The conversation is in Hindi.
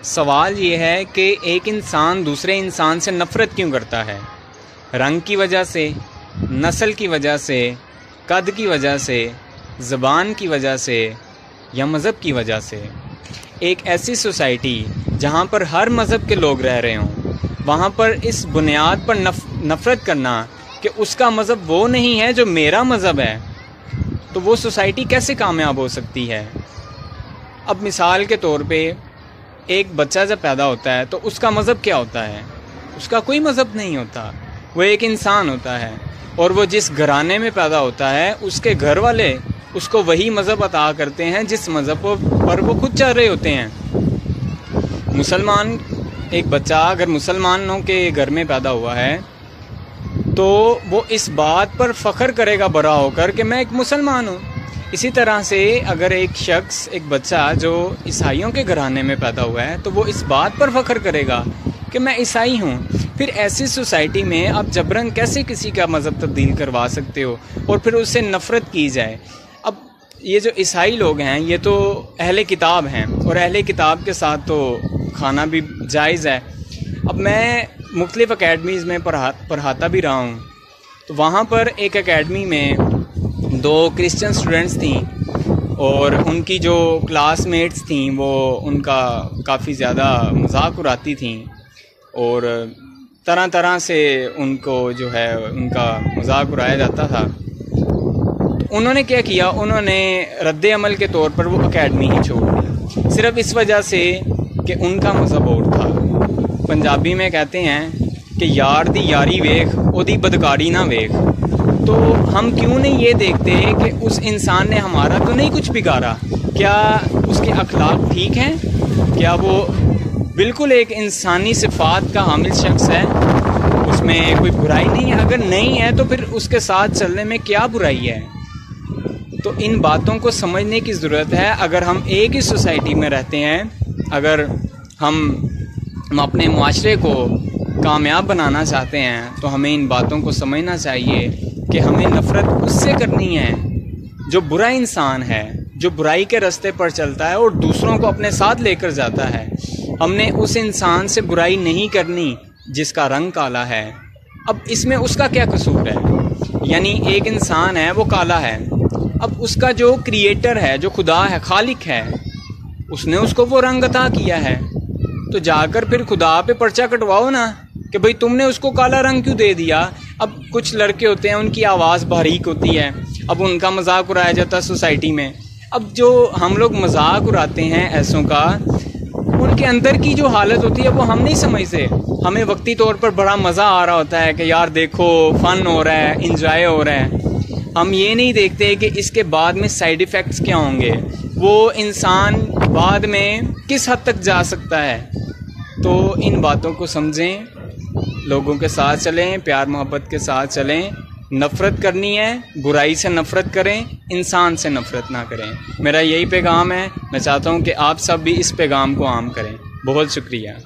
सवाल ये है कि एक इंसान दूसरे इंसान से नफ़रत क्यों करता है? रंग की वजह से, नस्ल की वजह से, कद की वजह से, ज़बान की वजह से या मज़हब की वजह से। एक ऐसी सोसाइटी जहाँ पर हर मज़हब के लोग रह रहे हों, वहाँ पर इस बुनियाद पर नफ़रत करना कि उसका मज़हब वो नहीं है जो मेरा मज़हब है, तो वो सोसाइटी कैसे कामयाब हो सकती है? अब मिसाल के तौर पे एक बच्चा जब पैदा होता है तो उसका मज़हब क्या होता है? उसका कोई मज़हब नहीं होता, वो एक इंसान होता है और वो जिस घराने में पैदा होता है उसके घर वाले उसको वही मज़हब अता करते हैं जिस मज़हब पर वो खुद चाह रहे होते हैं। मुसलमान एक बच्चा अगर मुसलमानों के घर में पैदा हुआ है तो वो इस बात पर फ़ख्र करेगा बड़ा होकर कि मैं एक मुसलमान हूँ। इसी तरह से अगर एक शख्स, एक बच्चा जो ईसाइयों के घराने में पैदा हुआ है तो वो इस बात पर फ़ख्र करेगा कि मैं ईसाई हूँ। फिर ऐसी सोसाइटी में आप जबरन कैसे किसी का मज़हब तब्दील करवा सकते हो और फिर उससे नफ़रत की जाए? अब ये जो ईसाई लोग हैं ये तो अहले किताब हैं और अहले किताब के साथ तो खाना भी जायज़ है। अब मैं मुख्तलिफ़ अकेडमीज़ में पढ़ाता भी रहा हूँ, तो वहाँ पर एक एकेडमी में 2 क्रिश्चियन स्टूडेंट्स थीं और उनकी जो क्लासमेट्स थीं वो उनका काफ़ी ज़्यादा मजाक उड़ाती थीं और तरह तरह से उनको जो है उनका मजाक उड़ाया जाता था। तो उन्होंने क्या किया, उन्होंने रद्द अमल के तौर पर वो एकेडमी ही छोड़ दी, सिर्फ़ इस वजह से कि उनका मज़हब और था। पंजाबी में कहते हैं कि यार दी यारी वेख ओदी बदकारी ना वेख। तो हम क्यों नहीं ये देखते कि उस इंसान ने हमारा तो नहीं कुछ बिगाड़ा? क्या उसके अखलाक ठीक हैं? क्या वो बिल्कुल एक इंसानी सिफ़ात का हामिल शख्स है? उसमें कोई बुराई नहीं है? अगर नहीं है तो फिर उसके साथ चलने में क्या बुराई है? तो इन बातों को समझने की ज़रूरत है। अगर हम एक ही सोसाइटी में रहते हैं, अगर हम अपने मुआशरे को कामयाब बनाना चाहते हैं तो हमें इन बातों को समझना चाहिए कि हमें नफ़रत उससे करनी है जो बुरा इंसान है, जो बुराई के रास्ते पर चलता है और दूसरों को अपने साथ लेकर जाता है। हमने उस इंसान से बुराई नहीं करनी जिसका रंग काला है। अब इसमें उसका क्या कसूर है? यानी एक इंसान है वो काला है, अब उसका जो क्रिएटर है, जो खुदा है, खालिक है, उसने उसको वो रंग अता किया है, तो जाकर फिर खुदा पे पर्चा कटवाओ ना कि भाई तुमने उसको काला रंग क्यों दे दिया। अब कुछ लड़के होते हैं उनकी आवाज़ बारीक होती है, अब उनका मजाक उड़ाया जाता है सोसाइटी में। अब जो हम लोग मजाक उड़ाते हैं ऐसों का, उनके अंदर की जो हालत होती है वो हम नहीं समझते। हमें वक्ती तौर पर बड़ा मज़ा आ रहा होता है कि यार देखो फ़न हो रहा है, इंजॉय हो रहा है। हम ये नहीं देखते कि इसके बाद में साइड इफ़ेक्ट्स क्या होंगे, वो इंसान बाद में किस हद तक जा सकता है। तो इन बातों को समझें, लोगों के साथ चलें, प्यार मोहब्बत के साथ चलें। नफ़रत करनी है, बुराई से नफ़रत करें, इंसान से नफ़रत ना करें। मेरा यही पैगाम है। मैं चाहता हूँ कि आप सब भी इस पैगाम को आम करें। बहुत शुक्रिया।